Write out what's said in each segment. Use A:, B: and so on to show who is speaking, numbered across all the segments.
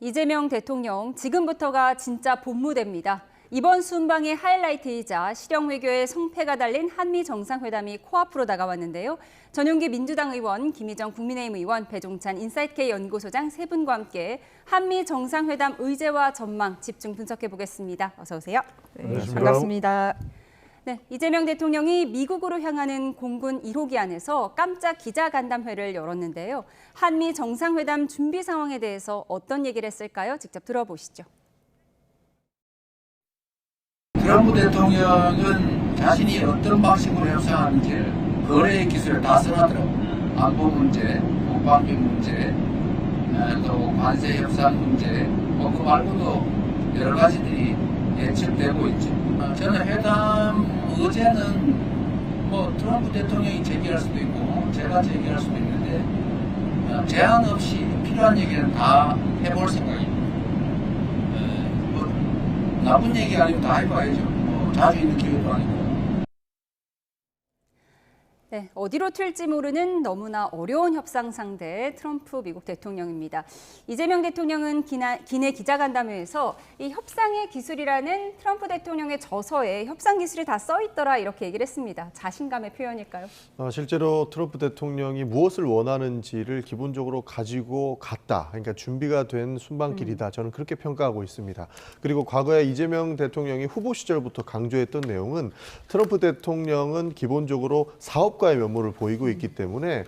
A: 이재명 대통령, 지금부터가 진짜 본무대입니다. 이번 순방의 하이라이트이자 실형 외교의 성패가 달린 한미 정상회담이 코앞으로 다가왔는데요. 전용기 민주당 의원, 김희정 국민의힘 의원, 배종찬 인사이트K 연구소장 세 분과 함께 한미 정상회담 의제와 전망 집중 분석해 보겠습니다. 어서 오세요.
B: 네, 반갑습니다.
A: 네, 이재명 대통령이 미국으로 향하는 공군 1호기 안에서 깜짝 기자간담회를 열었는데요. 한미 정상회담 준비 상황에 대해서 어떤 얘기를 했을까요? 직접 들어보시죠.
C: 트럼프 대통령은 자신이 어떤 방식으로 협상하는지 거래의 기술을 다 써놨더라고요. 안보 문제, 국방비 문제, 또 관세 협상 문제, 그 말고도 여러 가지들이 예측되고 있죠. 저는 회담 의제는 트럼프 대통령이 제기할 수도 있고 제가 제기할 수도 있는데 제한 없이 필요한 얘기는 다 해볼 생각입니다. 나쁜 얘기 아니고 다 해봐야죠. 자주 있는 기회도 아니고.
A: 네, 어디로 튈지 모르는 너무나 어려운 협상 상대 트럼프 미국 대통령입니다. 이재명 대통령은 기내 기자간담회에서 이 협상의 기술이라는 트럼프 대통령의 저서에 협상 기술이 다 써 있더라 이렇게 얘기를 했습니다. 자신감의 표현일까요?
B: 실제로 트럼프 대통령이 무엇을 원하는지를 기본적으로 가지고 갔다. 그러니까 준비가 된 순방길이다. 저는 그렇게 평가하고 있습니다. 그리고 과거에 이재명 대통령이 후보 시절부터 강조했던 내용은 트럼프 대통령은 기본적으로 사업가의 면모를 보이고 있기 때문에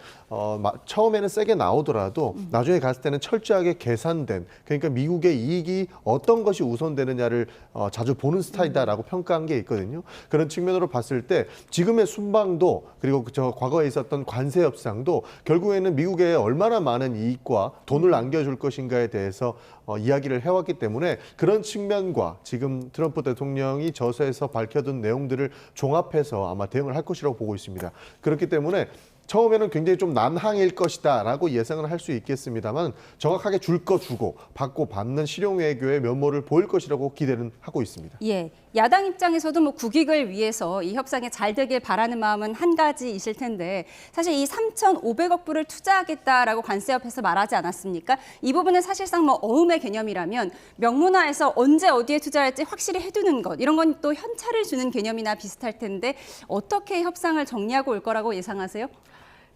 B: 처음에는 세게 나오더라도 나중에 갔을 때는 철저하게 계산된, 그러니까 미국의 이익이 어떤 것이 우선되느냐를 자주 보는 스타일이다라고 평가한 게 있거든요. 그런 측면으로 봤을 때 지금의 순방도 그리고 과거에 있었던 관세 협상도 결국에는 미국에 얼마나 많은 이익과 돈을 안겨줄 것인가에 대해서 이야기를 해왔기 때문에 그런 측면과 지금 트럼프 대통령이 저서에서 밝혀둔 내용들을 종합해서 아마 대응을 할 것이라고 보고 있습니다. 그렇기 때문에 처음에는 굉장히 좀 난항일 것이다 라고 예상을 할 수 있겠습니다만 정확하게 줄 거 주고 받고 받는 실용 외교의 면모를 보일 것이라고 기대는 하고 있습니다.
A: 예, 야당 입장에서도 국익을 위해서 이 협상에 잘 되길 바라는 마음은 한 가지이실 텐데 사실 이 3,500억 불을 투자하겠다라고 관세협에서 말하지 않았습니까? 이 부분은 사실상 어음의 개념이라면 명문화해서 언제 어디에 투자할지 확실히 해두는 것 이런 건 또 현찰을 주는 개념이나 비슷할 텐데 어떻게 협상을 정리하고 올 거라고 예상하세요?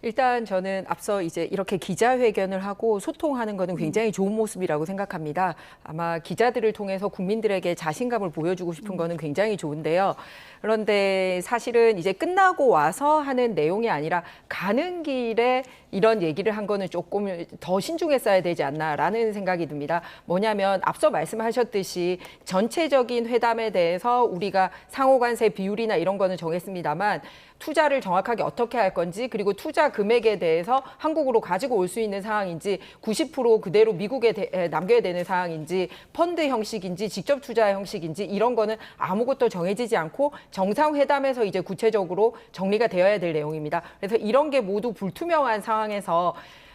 D: 일단 저는 앞서 이제 이렇게 기자회견을 하고 소통하는 것은 굉장히 좋은 모습이라고 생각합니다. 아마 기자들을 통해서 국민들에게 자신감을 보여주고 싶은 거는 굉장히 좋은데요. 그런데 사실은 이제 끝나고 와서 하는 내용이 아니라 가는 길에 이런 얘기를 한 거는 조금 더 신중했어야 되지 않나라는 생각이 듭니다. 뭐냐면 앞서 말씀하셨듯이 전체적인 회담에 대해서 우리가 상호관세 비율이나 이런 거는 정했습니다만 투자를 정확하게 어떻게 할 건지 그리고 투자 금액에 대해서 한국으로 가지고 올 수 있는 상황인지 90% 그대로 미국에 남겨야 되는 상황인지 펀드 형식인지 직접 투자 형식인지 이런 거는 아무것도 정해지지 않고 정상회담에서 이제 구체적으로 정리가 되어야 될 내용입니다. 그래서 이런 게 모두 불투명한 상황에서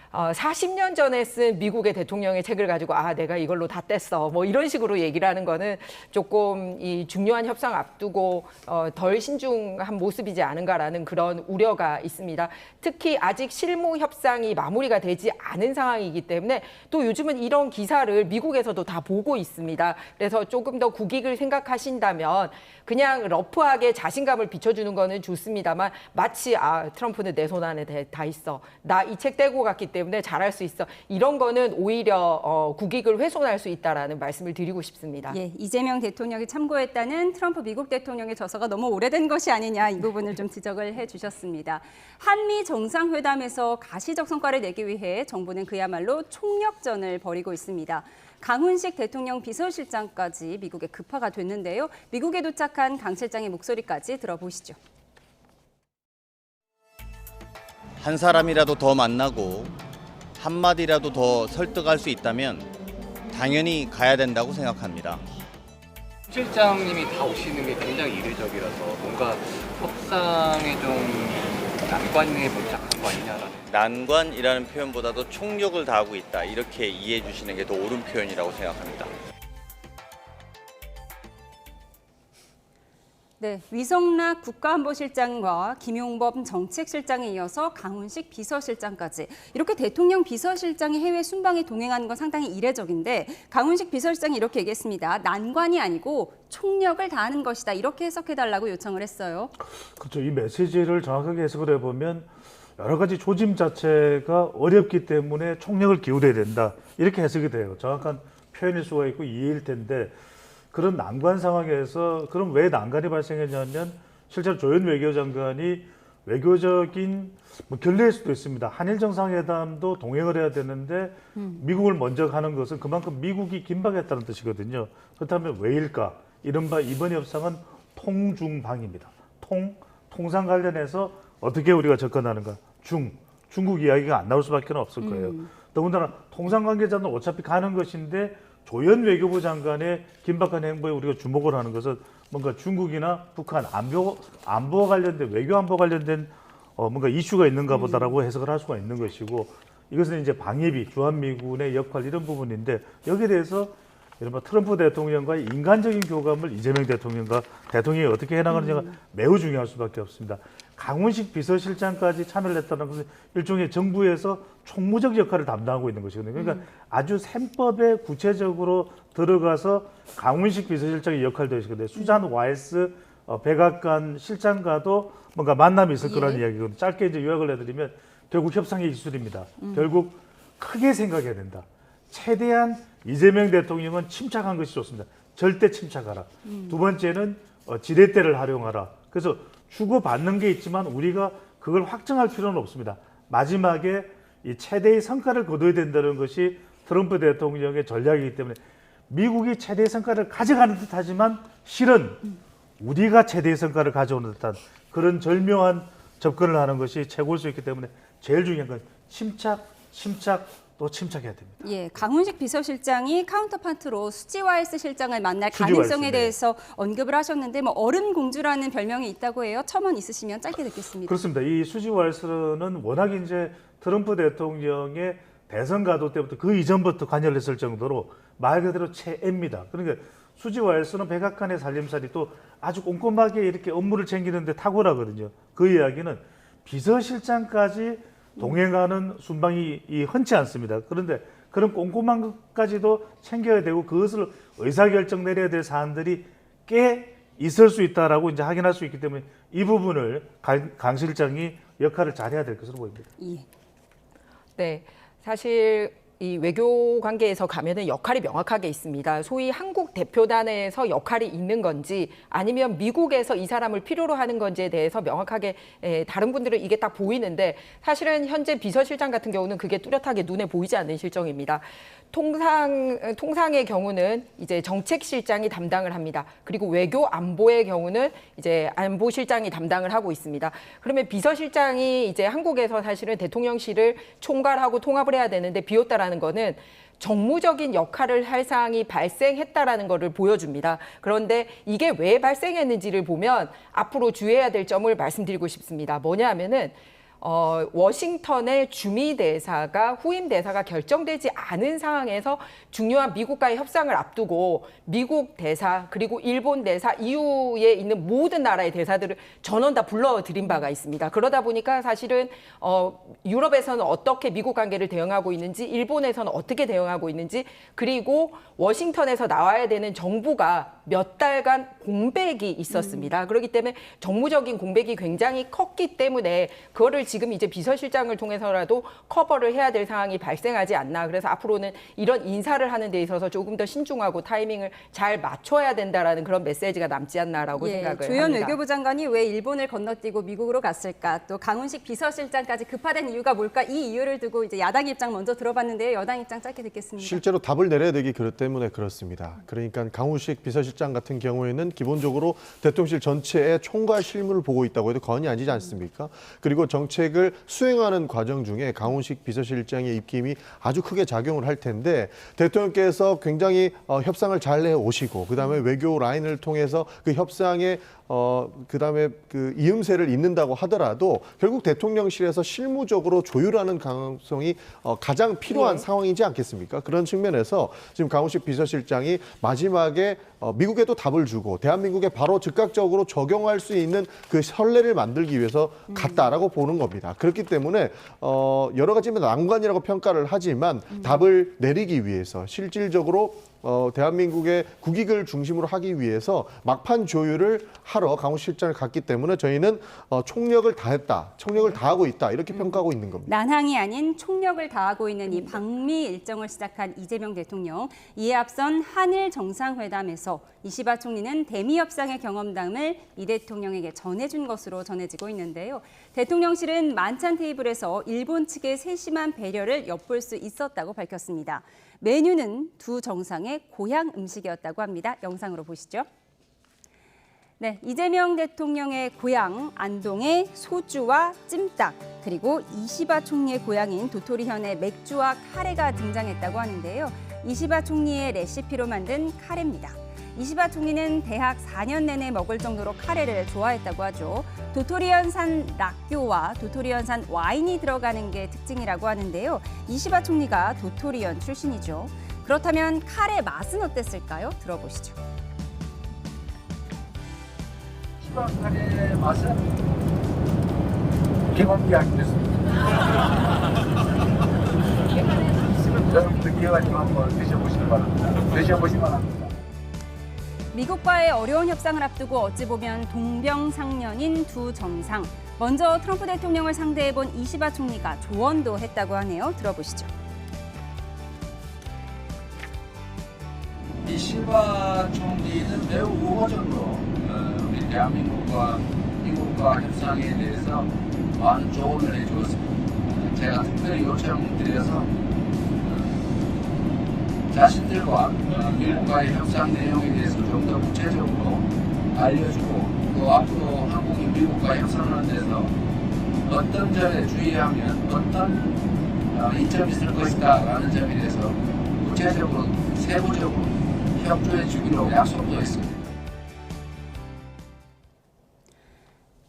D: 40년 전에 쓴 미국의 대통령의 책을 가지고 내가 이걸로 다 뗐어 이런 식으로 얘기를 하는 거는 조금 이 중요한 협상 앞두고 덜 신중한 모습이지 않은가라는 그런 우려가 있습니다. 특히 아직 실무 협상이 마무리가 되지 않은 상황이기 때문에 또 요즘은 이런 기사를 미국에서도 다 보고 있습니다. 그래서 조금 더 국익을 생각하신다면 그냥 러프하게 자신감을 비춰주는 거는 좋습니다만 마치 트럼프는 내 손 안에 다 있어. 나 이 책 떼고 갔기 때문에 잘할 수 있어. 이런 거는 오히려 국익을 훼손할 수 있다라는 말씀을 드리고 싶습니다.
A: 예, 이재명 대통령이 참고했다는 트럼프 미국 대통령의 저서가 너무 오래된 것이 아니냐 이 부분을 좀 지적을 해주셨습니다. 한미 정상회담에서 가시적 성과를 내기 위해 정부는 그야말로 총력전을 벌이고 있습니다. 강훈식 대통령 비서실장까지 미국에 급파가 됐는데요. 미국에 도착한 강 실장의 목소리까지 들어보시죠.
E: 한 사람이라도 더 만나고 한마디라도 더 설득할 수 있다면 당연히 가야 된다고 생각합니다.
F: 실장님이 다 오시는 게 굉장히 이례적이라서 뭔가 협상에 좀 난관에 봉착한 거 아니냐라는.
E: 난관이라는 표현보다도 총력을 다하고 있다. 이렇게 이해해 주시는 게 더 옳은 표현이라고 생각합니다.
A: 네, 위성락 국가안보실장과 김용범 정책실장에 이어서 강훈식 비서실장까지 이렇게 대통령 비서실장이 해외 순방에 동행하는 건 상당히 이례적인데 강훈식 비서실장이 이렇게 얘기했습니다. 난관이 아니고 총력을 다하는 것이다. 이렇게 해석해달라고 요청을 했어요.
G: 그렇죠. 이 메시지를 정확하게 해석을 해보면 여러 가지 조짐 자체가 어렵기 때문에 총력을 기울여야 된다. 이렇게 해석이 돼요. 정확한 표현일 수가 있고 이해일 텐데 그런 난관 상황에서 그럼 왜 난관이 발생했냐면 실제로 조현 외교장관이 외교적인 결례일 수도 있습니다. 한일 정상회담도 동행을 해야 되는데 미국을 먼저 가는 것은 그만큼 미국이 긴박했다는 뜻이거든요. 그렇다면 왜일까? 이른바 이번 협상은 통중방입니다. 통상 관련해서 어떻게 우리가 접근하는가? 중국 이야기가 안 나올 수밖에 없을 거예요. 더군다나 통상 관계자는 어차피 가는 것인데 조현 외교부 장관의 긴박한 행보에 우리가 주목을 하는 것은 뭔가 중국이나 북한 안보와 관련된 외교 안보 관련된 뭔가 이슈가 있는가 보다라고 해석을 할 수가 있는 것이고 이것은 이제 방위비 주한미군의 역할 이런 부분인데 여기에 대해서 이른바 트럼프 대통령과의 인간적인 교감을 이재명 대통령과 대통령이 어떻게 해나가느냐가 매우 중요할 수밖에 없습니다. 강훈식 비서실장까지 참여를 했다는 것은 일종의 정부에서 총무적 역할을 담당하고 있는 것이거든요. 그러니까 아주 셈법에 구체적으로 들어가서 강훈식 비서실장의 역할도 있거든요. 수잔 와이스 백악관 실장과도 뭔가 만남이 있을 거라는 이야기거든요. 짧게 이제 요약을 해드리면 결국 협상의 기술입니다. 결국 크게 생각해야 된다. 최대한 이재명 대통령은 침착한 것이 좋습니다. 절대 침착하라. 두 번째는 지렛대를 활용하라. 그래서 주고받는 게 있지만 우리가 그걸 확정할 필요는 없습니다. 마지막에 이 최대의 성과를 거둬야 된다는 것이 트럼프 대통령의 전략이기 때문에 미국이 최대의 성과를 가져가는 듯하지만 실은 우리가 최대의 성과를 가져오는 듯한 그런 절묘한 접근을 하는 것이 최고일 수 있기 때문에 제일 중요한 건 침착 또 침착해야 됩니다.
A: 예, 강훈식 비서실장이 카운터파트로 수지 와이스 실장을 만날
G: 수지
A: 가능성에
G: 와이스, 네.
A: 대해서 언급을 하셨는데 뭐 얼음 공주라는 별명이 있다고 해요. 첨언 있으시면 짧게 듣겠습니다.
G: 그렇습니다. 이 수지 와이스는 워낙 이제 트럼프 대통령의 대선 가도 때부터 그 이전부터 관여를 했을 정도로 말 그대로 최애입니다. 그러니까 수지 와이스는 백악관의 살림살이 또 아주 꼼꼼하게 이렇게 업무를 챙기는데 탁월하거든요. 그 이야기는 비서실장까지 동행하는 순방이 흔치 않습니다. 그런데 그런 꼼꼼한 것까지도 챙겨야 되고 그것을 의사결정 내려야 될 사안들이 꽤 있을 수 있다라고 이제 확인할 수 있기 때문에 이 부분을 강 실장이 역할을 잘해야 될 것으로 보입니다.
A: 예.
D: 네, 사실 이 외교 관계에서 가면은 역할이 명확하게 있습니다. 소위 한국 대표단에서 역할이 있는 건지 아니면 미국에서 이 사람을 필요로 하는 건지에 대해서 명확하게 다른 분들은 이게 딱 보이는데 사실은 현재 비서실장 같은 경우는 그게 뚜렷하게 눈에 보이지 않는 실정입니다. 통상의 경우는 이제 정책실장이 담당을 합니다. 그리고 외교 안보의 경우는 이제 안보실장이 담당을 하고 있습니다. 그러면 비서실장이 이제 한국에서 사실은 대통령실을 총괄하고 통합을 해야 되는데 비웠다라는 거는 정무적인 역할을 할 사항이 발생했다라는 것을 보여줍니다. 그런데 이게 왜 발생했는지를 보면 앞으로 주의해야 될 점을 말씀드리고 싶습니다. 뭐냐 하면은 워싱턴의 주미 대사가 후임 대사가 결정되지 않은 상황에서 중요한 미국과의 협상을 앞두고 미국 대사 그리고 일본 대사 이후에 있는 모든 나라의 대사들을 전원 다 불러들인 바가 있습니다. 그러다 보니까 사실은 유럽에서는 어떻게 미국 관계를 대응하고 있는지 일본에서는 어떻게 대응하고 있는지 그리고 워싱턴에서 나와야 되는 정부가 몇 달간 공백이 있었습니다. 그렇기 때문에 정무적인 공백이 굉장히 컸기 때문에 그거를 지금 이제 비서실장을 통해서라도 커버를 해야 될 상황이 발생하지 않나. 그래서 앞으로는 이런 인사를 하는 데 있어서 조금 더 신중하고 타이밍을 잘 맞춰야 된다라는 그런 메시지가 남지 않나라고 생각을
A: 조현
D: 합니다.
A: 외교부 장관이 왜 일본을 건너뛰고 미국으로 갔을까? 또 강훈식 비서실장까지 급파된 이유가 뭘까? 이 이유를 두고 이제 야당 입장 먼저 들어봤는데요. 여당 입장 짧게 듣겠습니다.
B: 실제로 답을 내려야 되기 때문에 그렇습니다. 그러니까 강훈식 비서실장 같은 경우에는 기본적으로 대통령실 전체의 총괄 실무를 보고 있다고 해도 과언이 아니지 않습니까? 그리고 정책을 수행하는 과정 중에 강훈식 비서실장의 입김이 아주 크게 작용을 할 텐데 대통령께서 굉장히 협상을 잘 해오시고 그다음에 외교 라인을 통해서 그 협상에 그다음에 그 이음새를 잇는다고 하더라도 결국 대통령실에서 실무적으로 조율하는 가능성이 가장 필요한 상황이지 않겠습니까? 그런 측면에서 지금 강훈식 비서실장이 마지막에 미국 미국에도 답을 주고 대한민국에 바로 즉각적으로 적용할 수 있는 그 선례를 만들기 위해서 갔다라고 보는 겁니다. 그렇기 때문에 여러 가지 난관이라고 평가를 하지만 답을 내리기 위해서 실질적으로 대한민국의 국익을 중심으로 하기 위해서 막판 조율을 하러 강훈실장을 갔기 때문에 저희는 총력을 다했다, 총력을 다하고 있다 이렇게 평가하고 있는 겁니다.
A: 난항이 아닌 총력을 다하고 있는 이 방미 일정을 시작한 이재명 대통령. 이에 앞선 한일 정상회담에서 이시바 총리는 대미 협상의 경험담을 이 대통령에게 전해준 것으로 전해지고 있는데요. 대통령실은 만찬 테이블에서 일본 측의 세심한 배려를 엿볼 수 있었다고 밝혔습니다. 메뉴는 두 정상의 고향 음식이었다고 합니다. 영상으로 보시죠. 네, 이재명 대통령의 고향 안동의 소주와 찜닭, 그리고 이시바 총리의 고향인 도토리현의 맥주와 카레가 등장했다고 하는데요. 이시바 총리의 레시피로 만든 카레입니다. 이시바 총리는 대학 4년 내내 먹을 정도로 카레를 좋아했다고 하죠. 도토리현산 락교와 도토리현산 와인이 들어가는 게 특징이라고 하는데요. 이시바 총리가 도토리현 출신이죠. 그렇다면 카레 맛은 어땠을까요? 들어보시죠.
C: 시방 카레 맛은 경험이야기 됐습니다. 여러분들 기회가지고 한번 드셔보시기 바랍니다. 드셔보시면 합니다.
A: 미국과의 어려운 협상을 앞두고 어찌 보면 동병상련인 두 정상. 먼저 트럼프 대통령을 상대해본 이시바 총리가 조언도 했다고 하네요. 들어보시죠.
C: 이시바 총리는 매우 우호적으로 우리 대한민국과 미국과 협상에 대해서 많은 조언을 해주었습니다. 제가 특별히 요청드려서 자신들과 미국과의 협상 내용에 대해서 좀 더 구체적으로 알려주고 또 앞으로 한국이 미국과 협상하는 데서 어떤 점에 주의하면 어떤 이점이 있을 것이다 라는 점에 대해서 구체적으로 세부적으로 협조해 주기로 약속도 했습니다.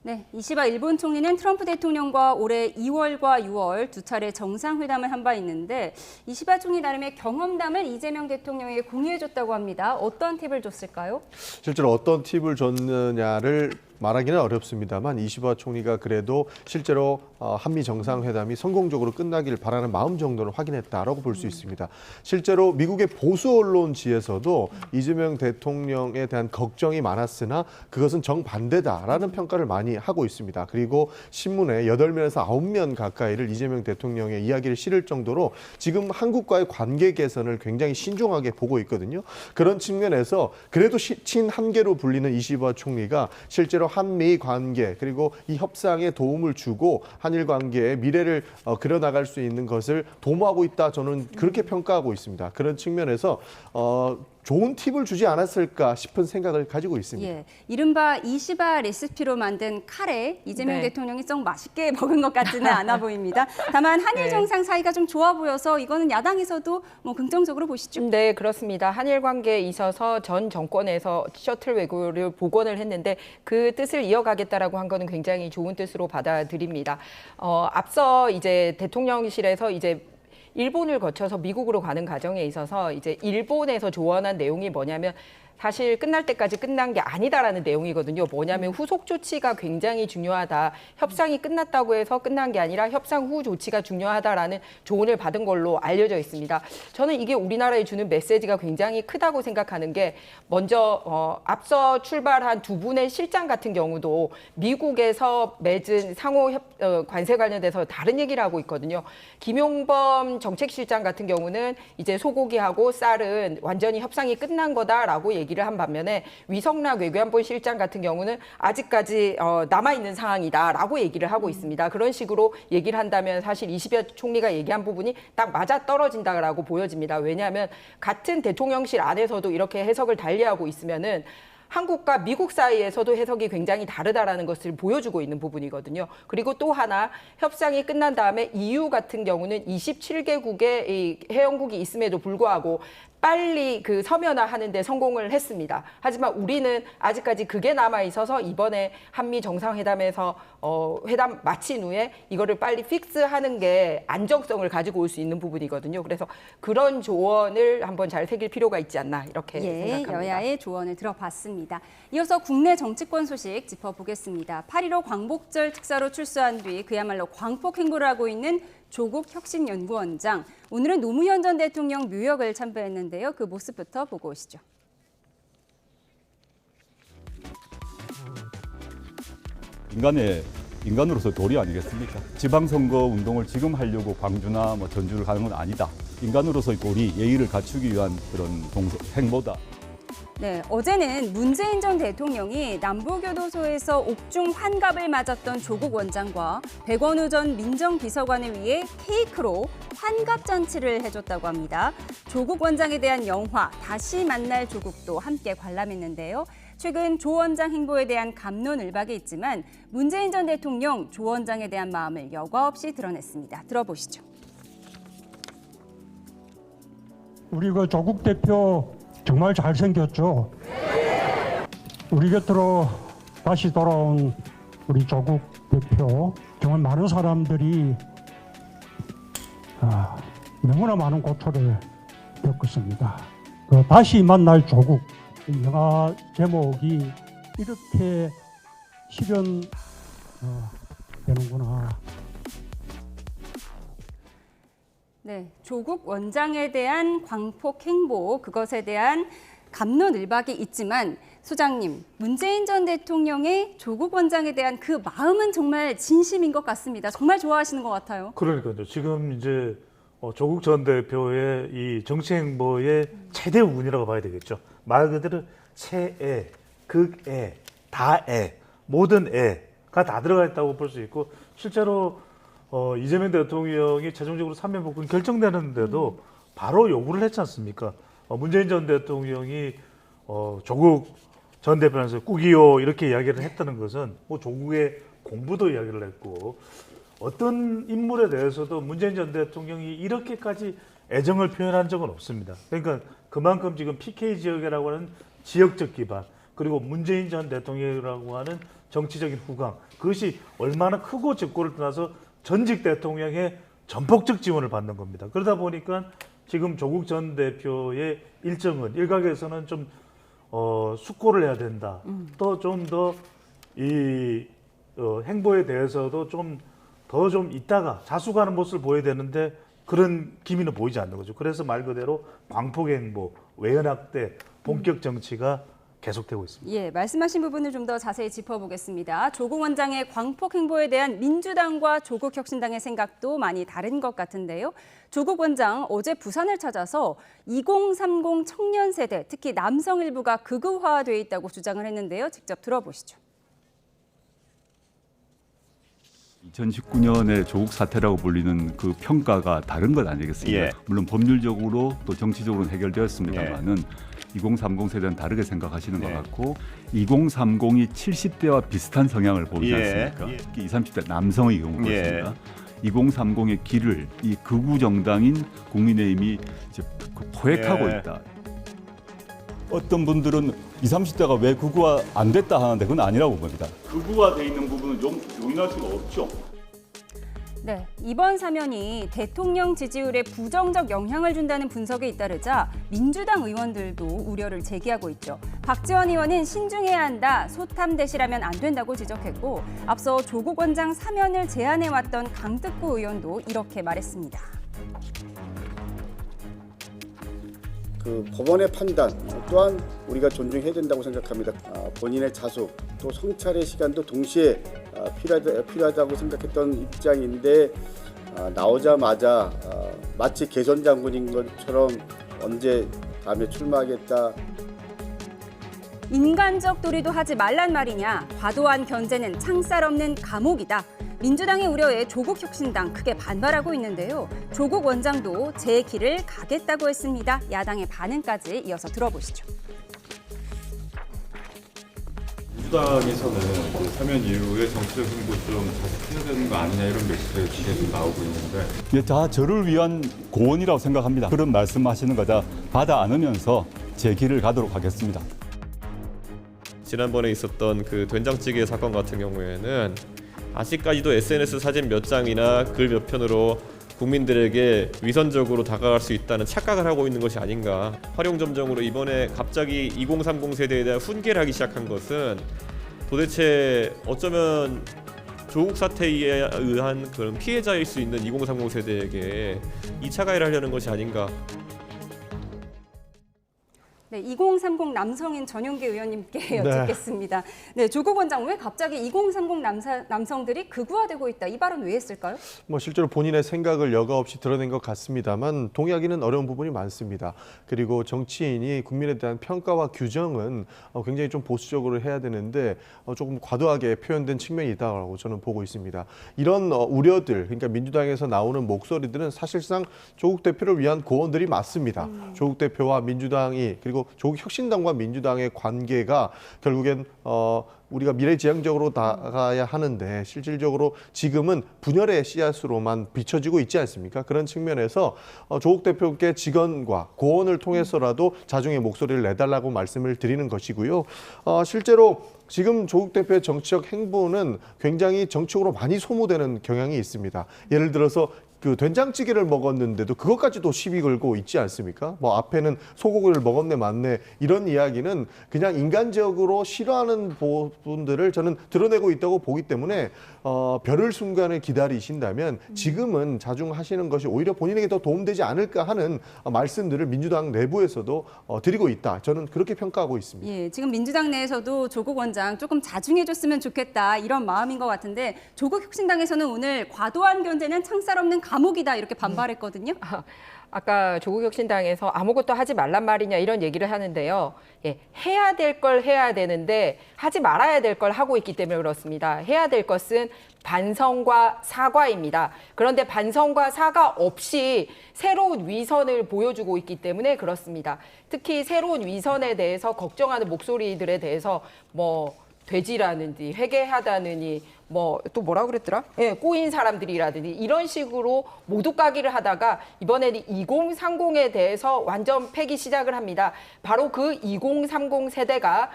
A: 네, 이시바 일본 총리는 트럼프 대통령과 올해 2월과 6월 두 차례 정상회담을 한 바 있는데 이시바 총리 나름의 경험담을 이재명 대통령에게 공유해줬다고 합니다. 어떤 팁을 줬을까요?
B: 실제로 어떤 팁을 줬느냐를 말하기는 어렵습니다만 이시바 총리가 그래도 실제로 한미 정상회담이 성공적으로 끝나길 바라는 마음 정도는 확인했다라고 볼 수 있습니다. 실제로 미국의 보수 언론지에서도 이재명 대통령에 대한 걱정이 많았으나 그것은 정반대다라는 평가를 많이 하고 있습니다. 그리고 신문에 8면에서 9면 가까이를 이재명 대통령의 이야기를 실을 정도로 지금 한국과의 관계 개선을 굉장히 신중하게 보고 있거든요. 그런 측면에서 그래도 친한계로 불리는 이시바 총리가 실제로 한미 관계 그리고 이 협상에 도움을 주고 한일 관계의 미래를 그려나갈 수 있는 것을 도모하고 있다. 저는 그렇게 평가하고 있습니다. 그런 측면에서 좋은 팁을 주지 않았을까 싶은 생각을 가지고 있습니다.
A: 예, 이른바 이시바 레시피로 만든 카레, 이재명
D: 네.
A: 대통령이 썩 맛있게 먹은 것 같지는 않아 보입니다. 다만 한일
D: 네.
A: 정상 사이가 좀 좋아 보여서 이거는 야당에서도 뭐 긍정적으로 보시죠.
D: 네, 그렇습니다. 한일 관계에 있어서 전 정권에서 셔틀 외교를 복원을 했는데 그 뜻을 이어가겠다라고 한 거는 굉장히 좋은 뜻으로 받아들입니다. 앞서 이제 대통령실에서 이제 일본을 거쳐서 미국으로 가는 과정에 있어서 이제 일본에서 조언한 내용이 뭐냐면 사실 끝날 때까지 끝난 게 아니다라는 내용이거든요. 뭐냐면 후속 조치가 굉장히 중요하다. 협상이 끝났다고 해서 끝난 게 아니라 협상 후 조치가 중요하다라는 조언을 받은 걸로 알려져 있습니다. 저는 이게 우리나라에 주는 메시지가 굉장히 크다고 생각하는 게 먼저 앞서 출발한 두 분의 실장 같은 경우도 미국에서 맺은 상호 관세 관련돼서 다른 얘기를 하고 있거든요. 김용범 정책실장 같은 경우는 이제 소고기하고 쌀은 완전히 협상이 끝난 거다라고 얘기를 한 반면에 위성락 외교안보 실장 같은 경우는 아직까지 남아있는 상황이다라고 얘기를 하고 있습니다. 그런 식으로 얘기를 한다면 사실 이시바 총리가 얘기한 부분이 딱 맞아떨어진다라고 보여집니다. 왜냐하면 같은 대통령실 안에서도 이렇게 해석을 달리하고 있으면은 한국과 미국 사이에서도 해석이 굉장히 다르다라는 것을 보여주고 있는 부분이거든요. 그리고 또 하나 협상이 끝난 다음에 EU 같은 경우는 27개국의 회원국이 있음에도 불구하고 빨리 그 서면화하는 데 성공을 했습니다. 하지만 우리는 아직까지 그게 남아 있어서 이번에 한미 정상회담에서 회담 마친 후에 이거를 빨리 픽스하는 게 안정성을 가지고 올 수 있는 부분이거든요. 그래서 그런 조언을 한번 잘 새길 필요가 있지 않나 이렇게 생각합니다.
A: 여야의 조언을 들어봤습니다. 이어서 국내 정치권 소식 짚어보겠습니다. 8.15 광복절 특사로 출소한 뒤 그야말로 광폭 행보를 하고 있는 조국 혁신연구원장. 오늘은 노무현 전 대통령 묘역을 참배했는데요. 그 모습부터 보고 오시죠.
H: 인간으로서 도리 아니겠습니까? 지방선거 운동을 지금 하려고 광주나 전주를 가는 건 아니다. 인간으로서의 도리, 예의를 갖추기 위한 그런 행보다.
A: 네, 어제는 문재인 전 대통령이 남부교도소에서 옥중 환갑을 맞았던 조국 원장과 백원우 전 민정비서관을 위해 케이크로 환갑 잔치를 해줬다고 합니다. 조국 원장에 대한 영화 다시 만날 조국도 함께 관람했는데요. 최근 조 원장 행보에 대한 갑론을박이 있지만 문재인 전 대통령 조 원장에 대한 마음을 여과 없이 드러냈습니다. 들어보시죠.
I: 우리 그 조국 대표 정말 잘생겼죠. 우리 곁으로 다시 돌아온 우리 조국 대표 정말 많은 사람들이 너무나 많은 고초를 겪었습니다. 그 다시 만날 조국 영화 제목이 이렇게 실현되는구나.
A: 네, 조국 원장에 대한 광폭 행보, 그것에 대한 갑론을박이 있지만 소장님, 문재인 전 대통령의 조국 원장에 대한 그 마음은 정말 진심인 것 같습니다. 정말 좋아하시는 것 같아요.
G: 그러니까요. 지금 이제 조국 전 대표의 이 정치 행보의 최대 운이라고 봐야 되겠죠. 말 그대로 새애, 극애, 다애, 모든 애가 다 들어가 있다고 볼 수 있고 실제로 이재명 대통령이 최종적으로 사면복권 결정되는데도 바로 요구를 했지 않습니까? 문재인 전 대통령이 조국 전 대표한테 꾸기요 이렇게 이야기를 했다는 것은 뭐 조국의 공부도 이야기를 했고 어떤 인물에 대해서도 문재인 전 대통령이 이렇게까지 애정을 표현한 적은 없습니다. 그러니까 그만큼 지금 PK 지역이라고 하는 지역적 기반 그리고 문재인 전 대통령이라고 하는 정치적인 후광 그것이 얼마나 크고 적고를 떠나서 전직 대통령의 전폭적 지원을 받는 겁니다. 그러다 보니까 지금 조국 전 대표의 일정은 일각에서는 좀 숙고를 해야 된다. 또 좀 더 이 행보에 대해서도 좀 있다가 자숙하는 모습을 보여야 되는데 그런 기미는 보이지 않는 거죠. 그래서 말 그대로 광폭 행보, 외연학대, 본격 정치가 계속되고 있습니다.
A: 예, 말씀하신 부분을 좀 더 자세히 짚어보겠습니다. 조국 원장의 광폭 행보에 대한 민주당과 조국 혁신당의 생각도 많이 다른 것 같은데요. 조국 원장 어제 부산을 찾아서 2030 청년 세대, 특히 남성 일부가 극우화돼 있다고 주장을 했는데요. 직접 들어보시죠.
H: 2019년에 조국 사태라고 불리는 그 평가가 다른 것 아니겠습니까?
E: 예.
H: 물론 법률적으로 또 정치적으로는 해결되었습니다만은 2030 세대는 다르게 생각하시는 것 같고 2030이 70대와 비슷한 성향을 보이지 않습니까? 특히 20, 30대 남성의 경우 그렇습니다. 2030의 길을 이 극우 정당인 국민의힘이 이제 포획하고 있다. 어떤 분들은 20, 30대가 왜 극우화 안 됐다 하는데 그건 아니라고 봅니다. 극우화돼 있는 부분은 좀 용인할 수가 없죠.
A: 네, 이번 사면이 대통령 지지율에 부정적 영향을 준다는 분석에 잇따르자 민주당 의원들도 우려를 제기하고 있죠. 박지원 의원은 신중해야 한다, 소탐대실하면 안 된다고 지적했고 앞서 조국 원장 사면을 제안해왔던 강특구 의원도 이렇게 말했습니다.
J: 그 법원의 판단 또한 우리가 존중해야 된다고 생각합니다. 본인의 자숙 또 성찰의 시간도 동시에 필요하다고 생각했던 입장인데 나오자마자 마치 개선 장군인 것처럼 언제 다음에 출마하겠다.
A: 인간적 도리도 하지 말란 말이냐. 과도한 견제는 창살 없는 감옥이다. 민주당의 우려에 조국 혁신당 크게 반발하고 있는데요. 조국 원장도 제 길을 가겠다고 했습니다. 야당의 반응까지 이어서 들어보시죠.
K: 민주당에서는 그 사면 이후에 정치적 행보 좀 자극해야 되는 거 아니냐 이런 메시지가 좀 나오고 있는데
H: 예, 다 저를 위한 고언이라고 생각합니다. 그런 말씀하시는 거 다 받아 안으면서 제 길을 가도록 하겠습니다.
L: 지난번에 있었던 그 된장찌개 사건 같은 경우에는 아직까지도 SNS 사진 몇 장이나 글 몇 편으로 국민들에게 위선적으로 다가갈 수 있다는 착각을 하고 있는 것이 아닌가. 활용점정으로 이번에 갑자기 2030 세대에 대한 훈계를 하기 시작한 것은 도대체 어쩌면 조국 사태에 의한 그런 피해자일 수 있는 2030 세대에게 2차 가해를 하려는 것이 아닌가.
A: 네, 2030 남성인 전용기 의원님께 여쭙겠습니다. 네, 조국 원장 왜 갑자기 2030 남성들이 극우화되고 있다 이 발언 왜 했을까요?
B: 뭐 실제로 본인의 생각을 여과 없이 드러낸 것 같습니다만 동의하기는 어려운 부분이 많습니다. 그리고 정치인이 국민에 대한 평가와 규정은 굉장히 좀 보수적으로 해야 되는데 조금 과도하게 표현된 측면이 있다고 저는 보고 있습니다. 이런 우려들, 그러니까 민주당에서 나오는 목소리들은 사실상 조국 대표를 위한 고언들이 맞습니다. 조국 대표와 민주당이 그리고 조국 혁신당과 민주당의 관계가 결국엔 우리가 미래지향적으로 나가야 하는데 실질적으로 지금은 분열의 씨앗으로만 비춰지고 있지 않습니까? 그런 측면에서 조국 대표께 직언과 고언을 통해서라도 자중의 목소리를 내달라고 말씀을 드리는 것이고요. 실제로 지금 조국 대표의 정치적 행보는 굉장히 정치적으로 많이 소모되는 경향이 있습니다. 예를 들어서 그 된장찌개를 먹었는데도 그것까지도 시비 걸고 있지 않습니까? 뭐 앞에는 소고기를 먹었네 맞네 이런 이야기는 그냥 인간적으로 싫어하는 부분들을 저는 드러내고 있다고 보기 때문에 별을 순간을 기다리신다면 지금은 자중하시는 것이 오히려 본인에게 더 도움되지 않을까 하는 말씀들을 민주당 내부에서도 드리고 있다. 저는 그렇게 평가하고 있습니다.
A: 예, 지금 민주당 내에서도 조국 원장 조금 자중해줬으면 좋겠다 이런 마음인 것 같은데 조국 혁신당에서는 오늘 과도한 견제는 창살 없는 감옥이다 이렇게 반발했거든요.
D: 아까 조국혁신당에서 아무것도 하지 말란 말이냐 이런 얘기를 하는데요. 예, 해야 될 걸 해야 되는데 하지 말아야 될 걸 하고 있기 때문에 그렇습니다. 해야 될 것은 반성과 사과입니다. 그런데 반성과 사과 없이 새로운 위선을 보여주고 있기 때문에 그렇습니다. 특히 새로운 위선에 대해서 걱정하는 목소리들에 대해서 뭐 돼지라는지 회개하다느니 뭐 또 뭐라 그랬더라? 예, 꼬인 사람들이라든지 이런 식으로 모두 까기를 하다가 이번에는 2030에 대해서 완전 패기 시작을 합니다. 바로 그 2030 세대가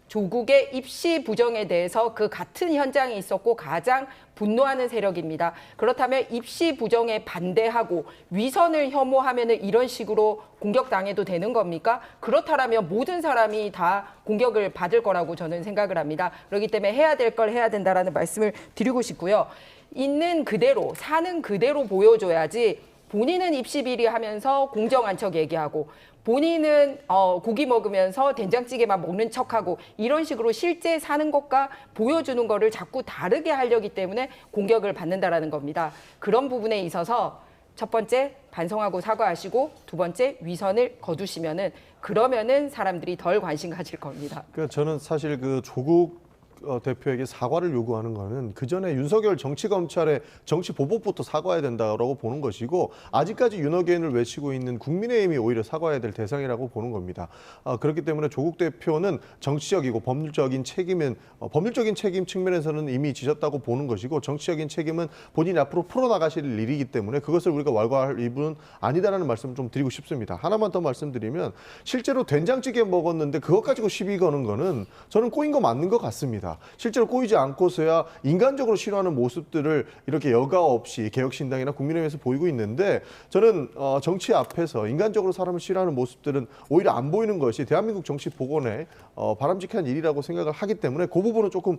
D: 조국의 입시 부정에 대해서 그 같은 현장에 있었고 가장 분노하는 세력입니다. 그렇다면 입시 부정에 반대하고 위선을 혐오하면은 이런 식으로 공격당해도 되는 겁니까? 그렇다면 모든 사람이 다 공격을 받을 거라고 저는 생각을 합니다. 그렇기 때문에 해야 될 걸 해야 된다라는 말씀을 드리고 싶고요. 있는 그대로 사는 그대로 보여줘야지 본인은 입시 비리하면서 공정한 척 얘기하고 본인은 고기 먹으면서 된장찌개만 먹는 척하고 이런 식으로 실제 사는 것과 보여주는 거를 자꾸 다르게 하려기 때문에 공격을 받는다라는 겁니다. 그런 부분에 있어서 첫 번째 반성하고 사과하시고 두 번째 위선을 거두시면은 그러면은 사람들이 덜 관심 가질 겁니다.
B: 그러니까 저는 사실 그 조국 대표에게 사과를 요구하는 거는 그 전에 윤석열 정치검찰의 정치보복부터 사과해야 된다고 보는 것이고 아직까지 윤어게인을 외치고 있는 국민의힘이 오히려 사과해야 될 대상이라고 보는 겁니다. 그렇기 때문에 조국 대표는 정치적이고 법률적인 책임은 법률적인 책임 측면에서는 이미 지셨다고 보는 것이고 정치적인 책임은 본인이 앞으로 풀어나가실 일이기 때문에 그것을 우리가 왈가할 일은 아니다라는 말씀을 좀 드리고 싶습니다. 하나만 더 말씀드리면 실제로 된장찌개 먹었는데 그것 가지고 시비 거는 거는 저는 꼬인 거 맞는 것 같습니다. 실제로 꼬이지 않고서야 인간적으로 싫어하는 모습들을 이렇게 여과 없이 개혁신당이나 국민의힘에서 보이고 있는데 저는 정치 앞에서 인간적으로 사람을 싫어하는 모습들은 오히려 안 보이는 것이 대한민국 정치 복원에 바람직한 일이라고 생각을 하기 때문에 그 부분은 조금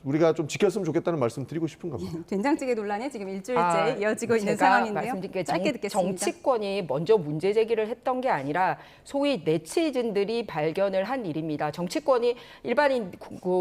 B: 우리가 좀 지켰으면 좋겠다는 말씀 드리고 싶은 겁니다.
A: 된장찌개 논란이 지금 일주일째 이어지고 있는 상황인데요. 짧게 듣겠습니다.
D: 정치권이 먼저 문제 제기를 했던 게 아니라 소위 네티즌들이 발견을 한 일입니다. 정치권이 일반인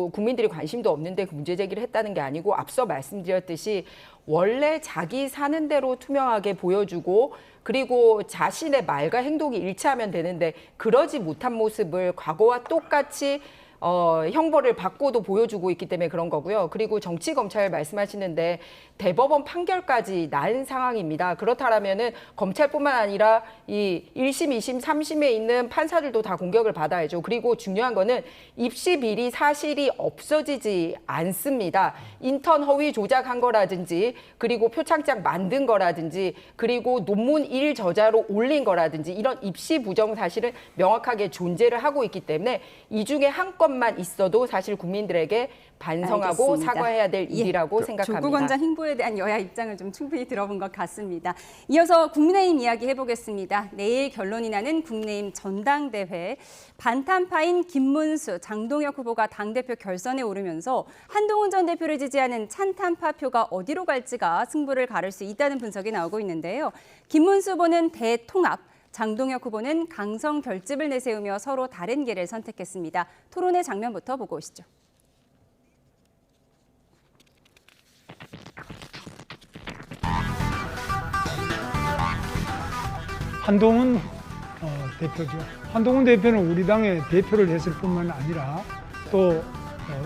D: 국민들이 관심도 없는데 그 문제 제기를 했다는 게 아니고 앞서 말씀드렸듯이 원래 자기 사는 대로 투명하게 보여주고 그리고 자신의 말과 행동이 일치하면 되는데 그러지 못한 모습을 과거와 똑같이 형벌을 받고도 보여주고 있기 때문에 그런 거고요. 그리고 정치 검찰 말씀하시는데 대법원 판결까지 난 상황입니다. 그렇다면은 검찰뿐만 아니라 이 1심, 2심, 3심에 있는 판사들도 다 공격을 받아야죠. 그리고 중요한 거는 입시 비리 사실이 없어지지 않습니다. 인턴 허위 조작한 거라든지 그리고 표창장 만든 거라든지 그리고 논문 일저자로 올린 거라든지 이런 입시 부정 사실은 명확하게 존재를 하고 있기 때문에 이 중에 한 건만 있어도 사실 국민들에게 반성하고
A: 알겠습니다.
D: 사과해야 될 일이라고 생각합니다.
A: 조국 원장 행보에 대한 여야 입장을 좀 충분히 들어본 것 같습니다. 이어서 국민의힘 이야기 해보겠습니다. 내일 결론이 나는 국민의힘 전당대회. 반탄파인 김문수, 장동혁 후보가 당대표 결선에 오르면서 한동훈 전 대표를 지지하는 찬탄파 표가 어디로 갈지가 승부를 가를 수 있다는 분석이 나오고 있는데요. 김문수 후보는 대통합, 장동혁 후보는 강성 결집을 내세우며 서로 다른 길을 선택했습니다. 토론의 장면부터 보고 오시죠.
M: 한동훈 대표죠. 한동훈 대표는 우리 당의 대표를 했을 뿐만 아니라 또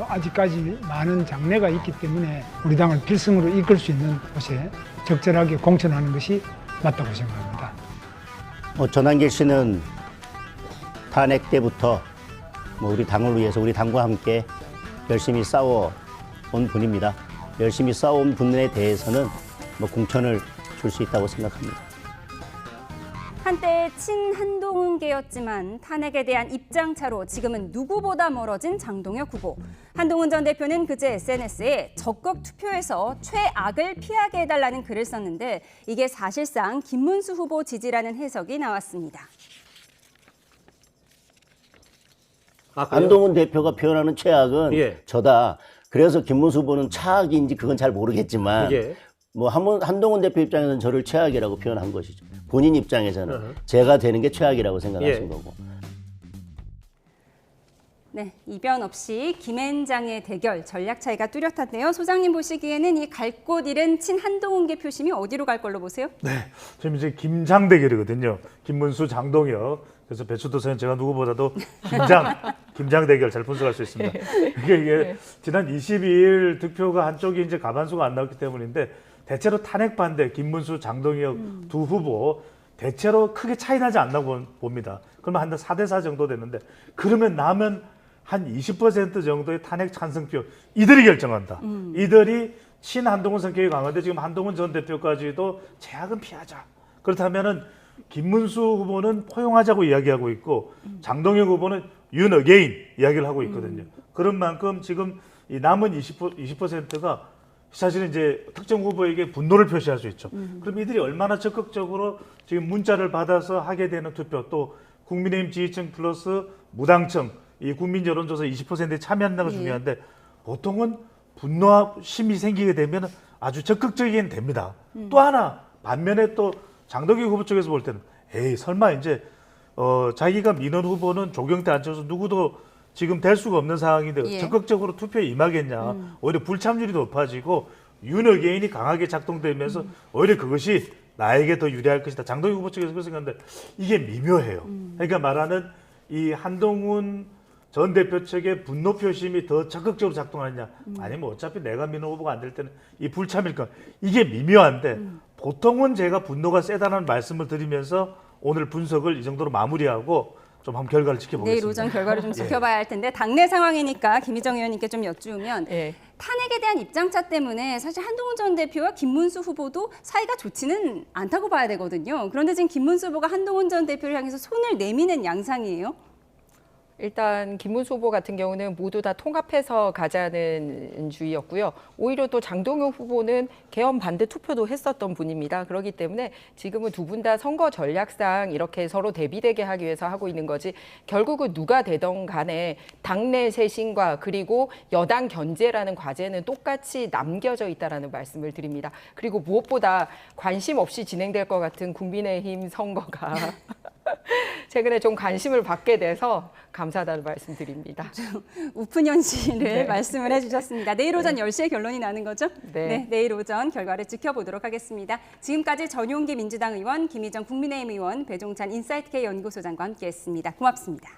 M: 아직까지 많은 장래가 있기 때문에 우리 당을 필승으로 이끌 수 있는 곳에 적절하게 공천하는 것이 맞다고 생각합니다.
N: 전한길 씨는 탄핵 때부터 우리 당을 위해서 우리 당과 함께 열심히 싸워온 분입니다. 열심히 싸워온 분에 대해서는 공천을 줄 수 있다고 생각합니다.
A: 한때 친한동훈계였지만 탄핵에 대한 입장차로 지금은 누구보다 멀어진 장동혁 후보. 한동훈 전 대표는 그제 SNS에 적극 투표에서 최악을 피하게 해달라는 글을 썼는데 이게 사실상 김문수 후보 지지라는 해석이 나왔습니다.
N: 한동훈 대표가 표현하는 최악은 저다. 그래서 김문수 후보는 차악인지 그건 잘 모르겠지만 한동훈 대표 입장에서는 저를 최악이라고 표현한 것이죠. 본인 입장에서는 제가 되는 게 최악이라고 생각하신 거고.
A: 네, 이변 없이 김앤장의 대결, 전략 차이가 뚜렷한데요. 소장님 보시기에는 이 갈 곳 잃은 친한동훈계 표심이 어디로 갈 걸로 보세요?
G: 네, 지금 이제 김장 대결이거든요. 김문수, 장동혁. 그래서 배추도 선생 제가 누구보다도 김장 대결 잘 분석할 수 있습니다. 이게 지난 22일 득표가 한쪽이 이제 과반수가 안 나왔기 때문인데 대체로 탄핵 반대 김문수, 장동혁 두 후보 대체로 크게 차이 나지 않나 봅니다. 그러면 한 4대4 정도 됐는데 그러면 남은 한 20% 정도의 탄핵 찬성표 이들이 결정한다. 이들이 친한동훈 성격이 강한데 지금 한동훈 전 대표까지도 제약은 피하자. 그렇다면은 김문수 후보는 포용하자고 이야기하고 있고 장동혁 후보는 윤 어게인 이야기를 하고 있거든요. 그런 만큼 지금 이 남은 20%가 사실은 이제 특정 후보에게 분노를 표시할 수 있죠. 그럼 이들이 얼마나 적극적으로 지금 문자를 받아서 하게 되는 투표 또 국민의힘 지지층 플러스 무당층 이 국민 여론조사 20%에 참여한다는 게 중요한데 보통은 분노와 심이 생기게 되면 아주 적극적이긴 됩니다. 또 하나 반면에 또 장동혁 후보 쪽에서 볼 때는 에이 설마 이제 자기가 민원 후보는 조경태 안철수 누구도 지금 될 수가 없는 상황인데 적극적으로 투표에 임하겠냐. 오히려 불참률이 높아지고 윤 개인이 강하게 작동되면서 오히려 그것이 나에게 더 유리할 것이다. 장동혁 후보 쪽에서 그렇게 생각하는데 이게 미묘해요. 그러니까 말하는 이 한동훈 전 대표 측의 분노 표심이 더 적극적으로 작동하느냐 아니면 어차피 내가 민원 후보가 안 될 때는 이 불참일까 이게 미묘한데 보통은 제가 분노가 세다는 말씀을 드리면서 오늘 분석을 이 정도로 마무리하고 좀 한번 결과를 지켜보겠습니다.
A: 내일 오전 결과를 좀 지켜봐야 할 텐데 당내 상황이니까 김희정 의원님께 좀 여쭈면 탄핵에 대한 입장차 때문에 사실 한동훈 전 대표와 김문수 후보도 사이가 좋지는 않다고 봐야 되거든요. 그런데 지금 김문수 후보가 한동훈 전 대표를 향해서 손을 내미는 양상이에요.
D: 일단 김문수 후보 같은 경우는 모두 다 통합해서 가자는 주의였고요. 오히려 또 장동혁 후보는 개헌 반대 투표도 했었던 분입니다. 그렇기 때문에 지금은 두 분 다 선거 전략상 이렇게 서로 대비되게 하기 위해서 하고 있는 거지 결국은 누가 되던 간에 당내 쇄신과 그리고 여당 견제라는 과제는 똑같이 남겨져 있다라는 말씀을 드립니다. 그리고 무엇보다 관심 없이 진행될 것 같은 국민의힘 선거가 최근에 좀 관심을 받게 돼서 감사하다는 말씀드립니다.
A: 우픈 현실을 말씀을 해주셨습니다. 내일 오전 10시에 결론이 나는 거죠? 네, 내일 오전 결과를 지켜보도록 하겠습니다. 지금까지 전용기 민주당 의원, 김희정 국민의힘 의원, 배종찬 인사이트K 연구소장과 함께했습니다. 고맙습니다.